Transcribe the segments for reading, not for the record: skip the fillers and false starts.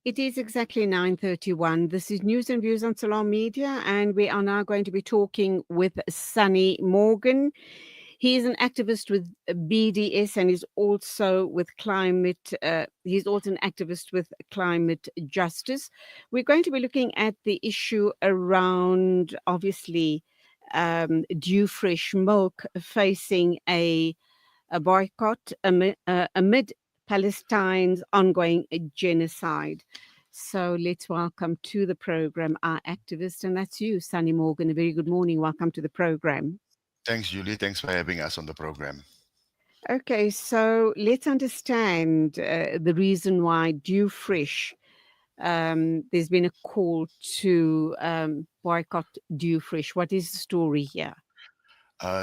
It is exactly 9:31. This is News and Views on Salam Media, and we are now going to be talking with Sunny Morgan. He is an activist with BDS, and he's also with climate. He's also an activist with climate justice. We're going to be looking at the issue around, obviously, Dewfresh milk facing a boycott amid Palestine's ongoing genocide. So let's welcome to the program our activist, and that's you, Sunny Morgan. A very good morning. Welcome to the program. Thanks, Julie. Thanks for having us on the program. Okay, so let's understand the reason why Dewfresh. There's been a call to boycott Dewfresh. What is the story here?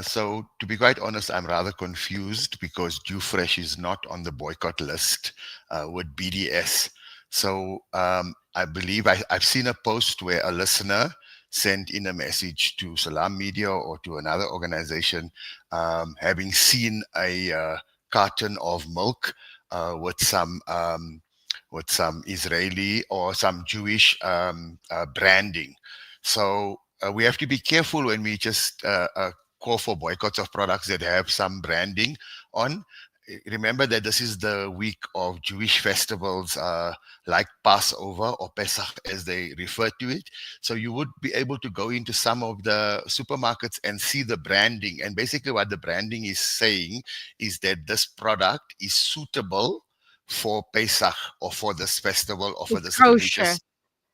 So, to be quite honest, I'm rather confused because Dewfresh is not on the boycott list with BDS. So, I believe I've seen a post where a listener sent in a message to Salam Media or to another organization, having seen a carton of milk with some Israeli or some Jewish branding. So we have to be careful when we just call for boycotts of products that have some branding on. Remember that this is the week of Jewish festivals like Passover or Pesach as they refer to it. So you would be able to go into some of the supermarkets and see the branding. And basically what the branding is saying is that this product is suitable for Pesach or for this festival or for It's this kosher. religious.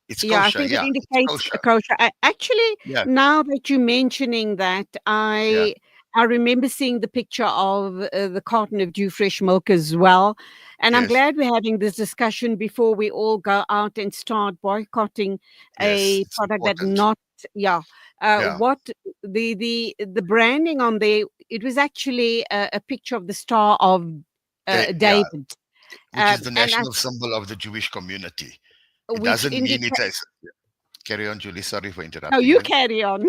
It's Yeah, I kosher. think it Yeah, it's indicates a kosher. kosher. Actually, Yeah, now that you're mentioning that, yeah. I remember seeing the picture of the carton of Dewfresh milk as well, and I'm Yes, glad we're having this discussion before we all go out and start boycotting yes. a It's product that important. not. Yeah, Yeah. what the branding on there? It was actually a picture of the Star of Yeah, David, which is the and I, national symbol of the Jewish community. It which doesn't mean it's indicates. a. Carry on, Julie. Sorry for No, interrupting you you. carry on.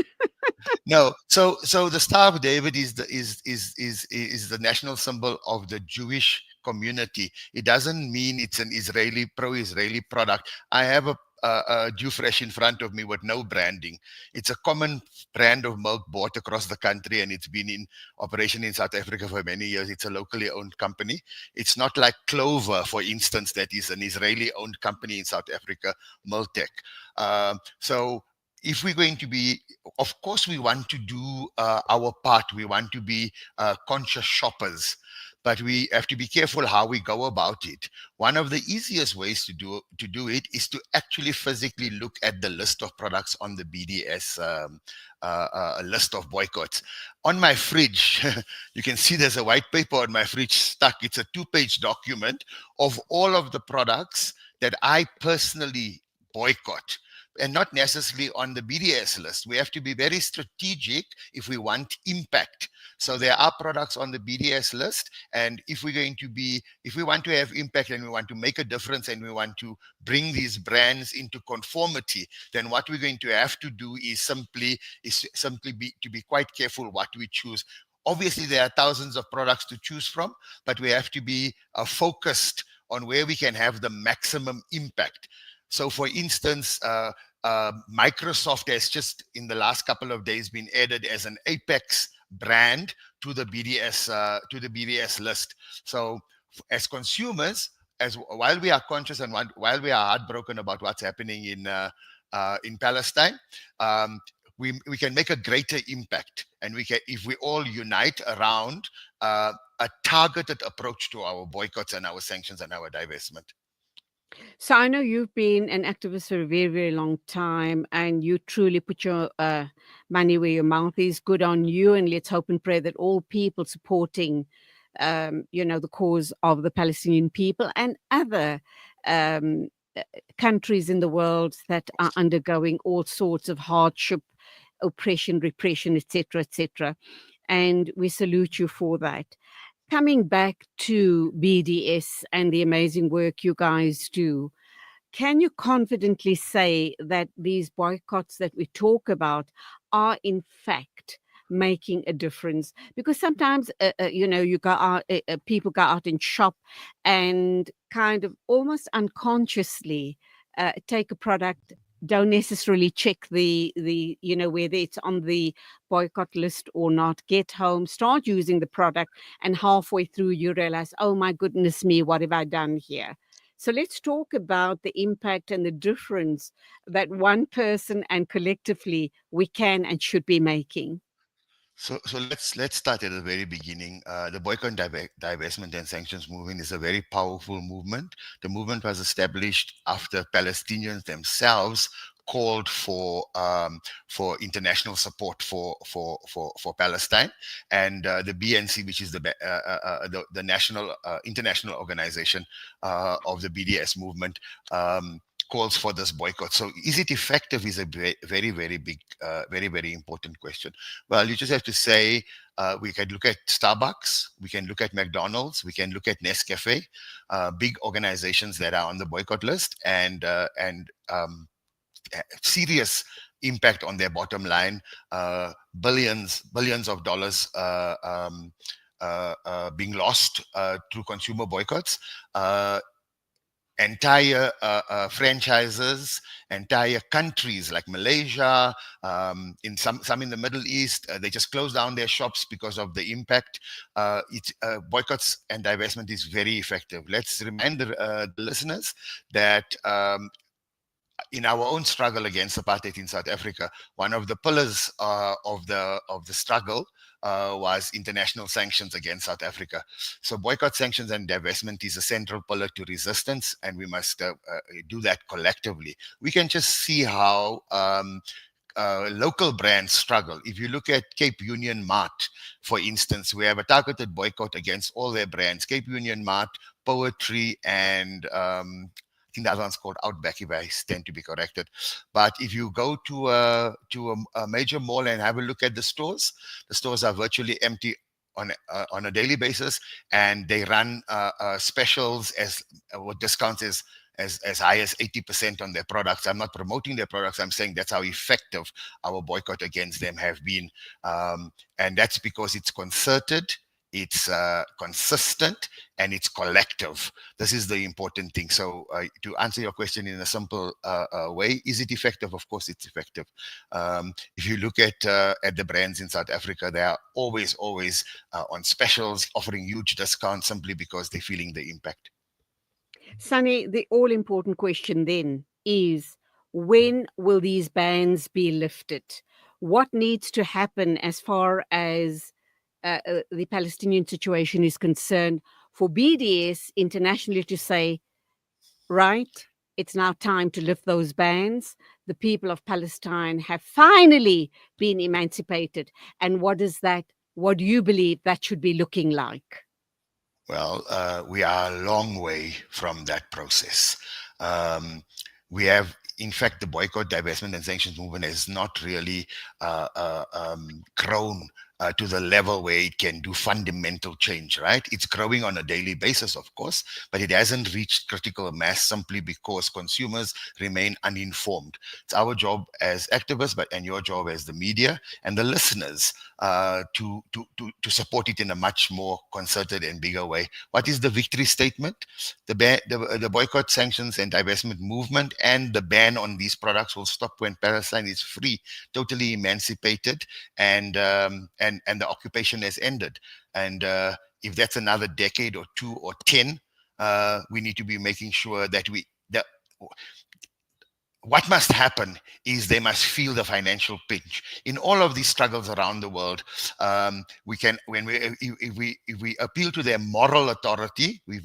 No, so the Star of David is the national symbol of the Jewish community. It doesn't mean it's an Israeli pro-Israeli product. I have a Dewfresh in front of me with no branding. It's a common brand of milk bought across the country, and it's been in operation in South Africa for many years. It's a locally owned company. It's not like Clover, for instance, that is an Israeli-owned company in South Africa, Miltech. So if we're going to be, of course, we want to do our part. We want to be conscious shoppers, but we have to be careful how we go about it. One of the easiest ways to do it is to actually physically look at the list of products on the BDS list of boycotts. On my fridge, you can see there's a white paper on my fridge stuck. It's a 2-page document of all of the products that I personally boycott, and not necessarily on the BDS list. We have to be very strategic if we want impact. So there are products on the BDS list, and if we want to have impact and we want to make a difference and we want to bring these brands into conformity, then what we're going to have to do is simply be quite careful what we choose. Obviously, there are thousands of products to choose from, but we have to be focused on where we can have the maximum impact. So, for instance, Microsoft has just in the last couple of days been added as an Apex brand to the BDS list. So, as consumers, as while we are conscious and while we are heartbroken about what's happening in Palestine, we can make a greater impact, and we can, if we all unite around a targeted approach to our boycotts and our sanctions and our divestment. So I know you've been an activist for a very, very long time, and you truly put your money where your mouth is. Good on you, and let's hope and pray that all people supporting, the cause of the Palestinian people and other um, uh, countries in the world that are undergoing all sorts of hardship, oppression, repression, etc., etc. And we salute you for that. Coming back to BDS and the amazing work you guys do, can you confidently say that these boycotts that we talk about are in fact making a difference? Because sometimes, you go out, people go out and shop and kind of almost unconsciously take a product, don't necessarily check whether it's on the boycott list or not, get home, start using the product, and halfway through you realize, oh my goodness me, what have I done here? So let's talk about the impact and the difference that one person and collectively we can and should be making. So let's start at the very beginning. The boycott, divestment, and sanctions movement is a very powerful movement. The movement was established after Palestinians themselves called for international support for Palestine, and the BNC, which is the national international organization of the BDS movement. Calls for this boycott. So, is it effective? Is a very, very big, very important question. Well, you just have to say we can look at Starbucks, we can look at McDonald's, we can look at Nescafe, big organizations that are on the boycott list, and serious impact on their bottom line, billions of dollars being lost through consumer boycotts. Entire franchises, entire countries like Malaysia, in some in the Middle East, they just close down their shops because of the impact. Boycotts and divestment is very effective. Let's remind the listeners that in our own struggle against apartheid in South Africa, one of the pillars of the struggle was international sanctions against South Africa. So boycott, sanctions, and divestment is a central pillar to resistance, and we must do that collectively. We can just see how local brands struggle. If you look at Cape Union Mart, for instance, we have a targeted boycott against all their brands. Cape Union Mart, Poetry, and I think the other one's called Outback, if I stand to be corrected. But if you go to a major mall and have a look at the stores are virtually empty on a daily basis, and they run specials with discounts as high as 80% on their products. I'm not promoting their products. I'm saying that's how effective our boycott against them have been, and that's because it's concerted, it's consistent, and it's collective. This is the important thing. So to answer your question in a simple way, is it effective? Of course it's effective. If you look at the brands in South Africa, they are always on specials, offering huge discounts simply because they're feeling the impact. Sunny, the all important question then is, when will these bans be lifted? What needs to happen as far as the Palestinian situation is concerned for BDS internationally to say, right, it's now time to lift those bans? The people of Palestine have finally been emancipated. And what do you believe that should be looking like? Well, we are a long way from that process. We have, in fact, the boycott, divestment, and sanctions movement has not really grown to the level where it can do fundamental change, right? It's growing on a daily basis, of course, but it hasn't reached critical mass simply because consumers remain uninformed. It's our job as activists, and your job as the media and the listeners to support it in a much more concerted and bigger way. What is the victory statement? The boycott, sanctions, and divestment movement and the ban on these products will stop when Palestine is free, totally emancipated, and the occupation has ended. And if that's another decade or 2 or 10, we need to be making sure that what must happen is they must feel the financial pinch in all of these struggles around the world. We can, when we if we appeal to their moral authority, we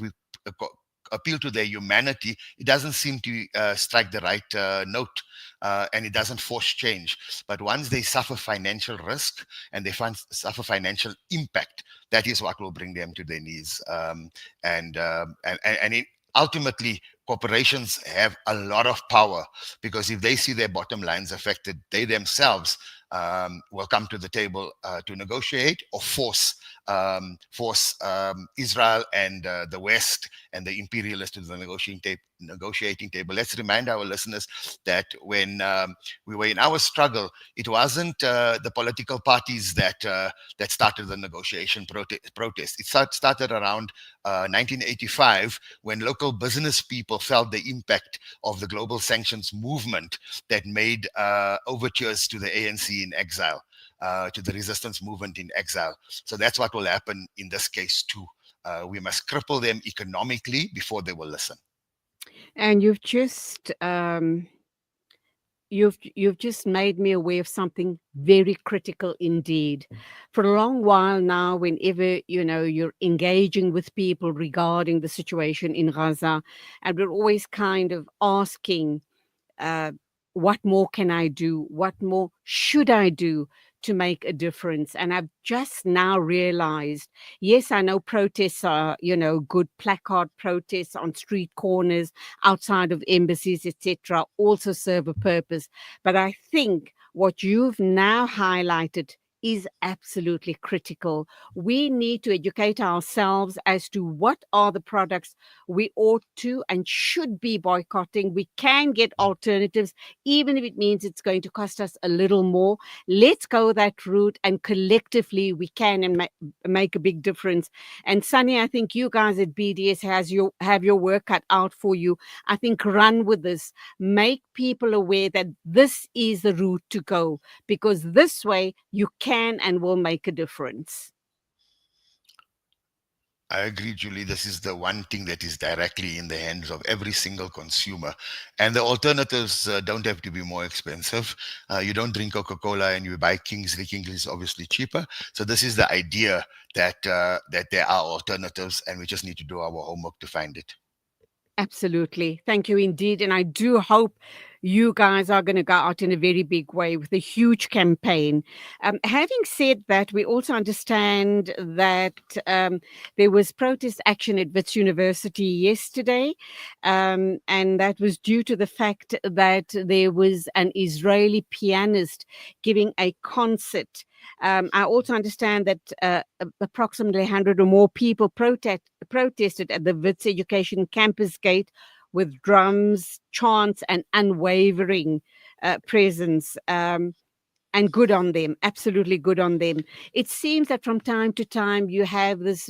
appeal to their humanity, it doesn't seem to strike the right note, and it doesn't force change. But once they suffer financial risk and they suffer financial impact, that is what will bring them to their knees. Ultimately, corporations have a lot of power, because if they see their bottom lines affected, they themselves will come to the table to negotiate or force force Israel and the West and the imperialists to the negotiating table. Let's remind our listeners that when we were in our struggle, it wasn't the political parties that started the negotiation protest. It started around 1985, when local business people felt the impact of the global sanctions movement that made overtures to the ANC in exile, to the resistance movement in exile. So that's what will happen in this case too. We must cripple them economically before they will listen. And you've just made me aware of something very critical indeed. For a long while now, whenever you're engaging with people regarding the situation in Gaza, and we're always kind of asking, uh, what more can I do? What more should I do to make a difference? And I've just now realized, yes, I know protests are, good placard protests on street corners, outside of embassies, etc., also serve a purpose. But I think what you've now highlighted is absolutely critical. We need to educate ourselves as to what are the products we ought to and should be boycotting. We can get alternatives, even if it means it's going to cost us a little more. Let's go that route, and collectively we can and make a big difference. And Sunny, I think you guys at BDS have your work cut out for you. I think run with this. Make people aware that this is the route to go, because this way you can and will make a difference. I agree, Julie. This is the one thing that is directly in the hands of every single consumer. And the alternatives don't have to be more expensive. You don't drink Coca-Cola and you buy Kingsley. Kingsley is obviously cheaper. So this is the idea that there are alternatives, and we just need to do our homework to find it. Absolutely. Thank you indeed. And I do hope you guys are going to go out in a very big way with a huge campaign. Having said that, we also understand that there was protest action at Wits University yesterday, and that was due to the fact that there was an Israeli pianist giving a concert. I also understand that approximately 100 or more people protested at the Wits Education campus gate with drums, chants, and unwavering presence. And good on them, absolutely good on them. It seems that from time to time you have these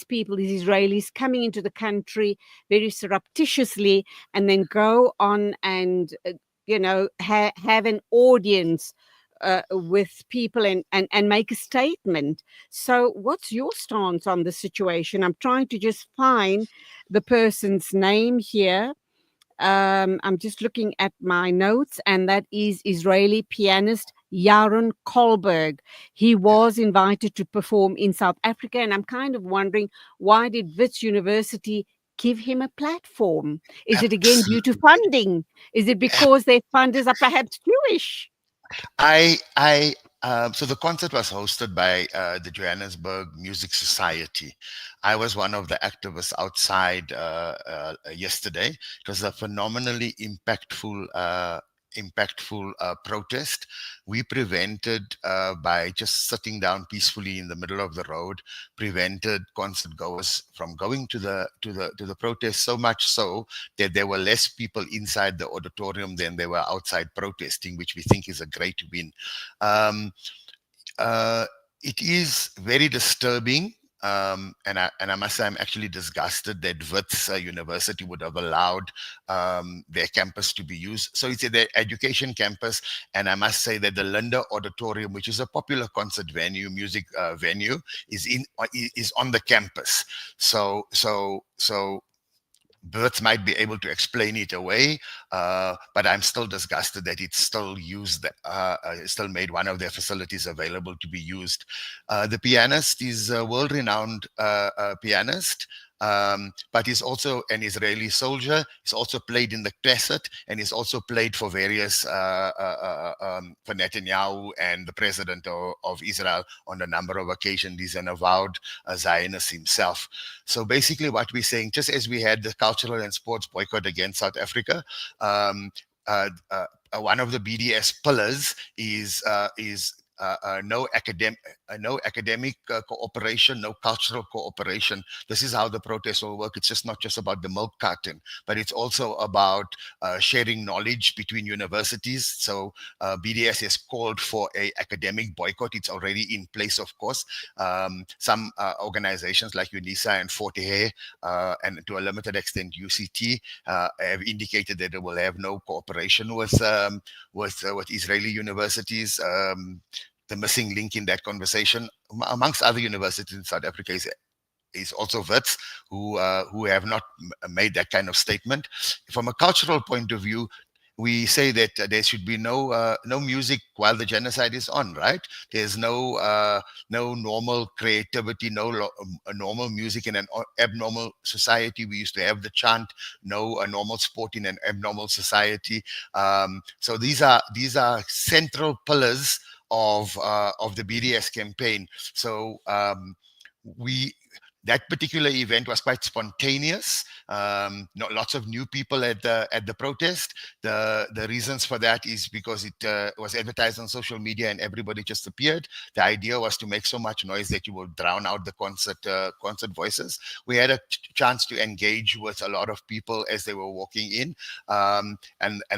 people, these Israelis, coming into the country very surreptitiously, and then go on and have an audience with people, and make a statement. So what's your stance on the situation? I'm trying to just find the person's name here. I'm just looking at my notes, and that is Israeli pianist Yaron Kolberg. He was invited to perform in South Africa, and I'm kind of wondering, why did Wits University give him a platform? Is it again due to Absolutely. funding? Is it because their funders are perhaps Jewish? So the concert was hosted by the Johannesburg Music Society. I was one of the activists outside yesterday. It was a phenomenally impactful protest. We prevented, by just sitting down peacefully in the middle of the road, prevented concert goers from going to the protest, so much so that there were less people inside the auditorium than there were outside protesting, which we think is a great win. Um, uh, it is very disturbing. And I must say, I'm actually disgusted that Wits University would have allowed their campus to be used. So it's their education campus, and I must say that the Linda Auditorium, which is a popular concert venue, music venue, is on the campus. So Birds might be able to explain it away, but I'm still disgusted that it's still used, still made one of their facilities available to be used. The pianist is a world-renowned pianist, but he's also an Israeli soldier. He's also played in the Knesset, and he's also played for for Netanyahu and the president of Israel on a number of occasions. He's an avowed Zionist himself. So basically, what we're saying, just as we had the cultural and sports boycott against South Africa, um, one of the BDS pillars is no academic cooperation, no cultural cooperation. This is how the protest will work. It's just not just about the milk carton, but it's also about sharing knowledge between universities. So BDS has called for a academic boycott. It's already in place, of course. Some organizations like UNISA and Forte, and to a limited extent UCT, have indicated that they will have no cooperation with Israeli universities. The missing link in that conversation, amongst other universities in South Africa, is also Wits, who have not made that kind of statement. From a cultural point of view, we say that there should be no music while the genocide is on, right? There's no normal creativity, normal music in an abnormal society. We used to have the chant, no normal sport in an abnormal society. So these are central pillars of the BDS campaign. So we that particular event was quite spontaneous. Not lots of new people at the protest. The reasons for that is because it was advertised on social media and everybody just appeared. The idea was to make so much noise that you will drown out the concert voices. We had a chance to engage with a lot of people as they were walking in, and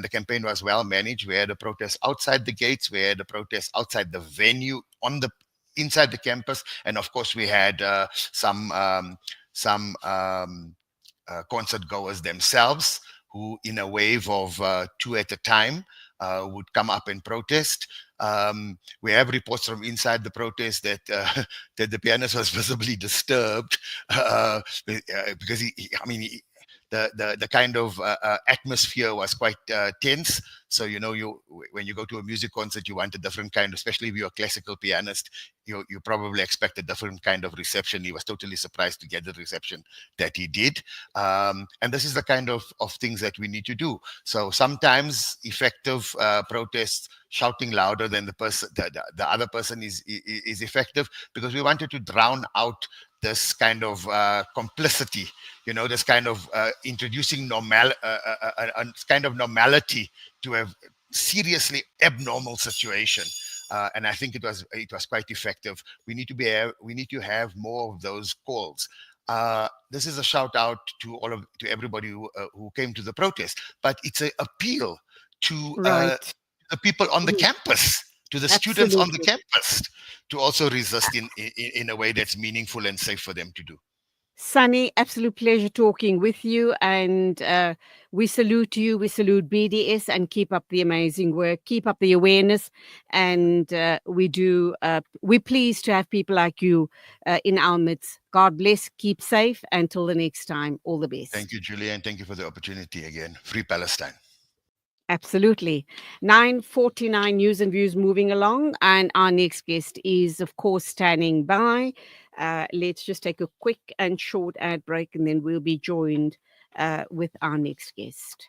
the campaign was well managed. We had a protest outside the gates. We had a protest outside the venue inside the campus, and of course we had some concert goers themselves who, in a wave of two at a time, would come up and protest. We have reports from inside the protest that that the pianist was visibly disturbed because the kind of atmosphere was quite tense. So when you go to a music concert, you want a different kind, especially if you're a classical pianist. You probably expect a different kind of reception. He was totally surprised to get the reception that he did. And this is the kind of things that we need to do. So sometimes effective protests, shouting louder than the other person is effective, because we wanted to drown out this kind of complicity, this kind of introducing kind of normality to a seriously abnormal situation. And I think it was quite effective. We need to have more of those calls. This is a shout out to everybody who came to the protest, but it's an appeal to Right. the people on the Mhm. campus, to the students on the Absolutely. campus, to also resist in a way that's meaningful and safe for them to do. Sunny, absolute pleasure talking with you. And we salute you. We salute BDS and keep up the amazing work. Keep up the awareness. And we're pleased to have people like you in our midst. God bless. Keep safe. Until the next time, all the Thank best. you, Julia, and thank you for the opportunity again. Free Palestine. Absolutely. 9:49 news and views moving along. And our next guest is, of course, standing by. Let's just take a quick and short ad break, and then we'll be joined with our next guest.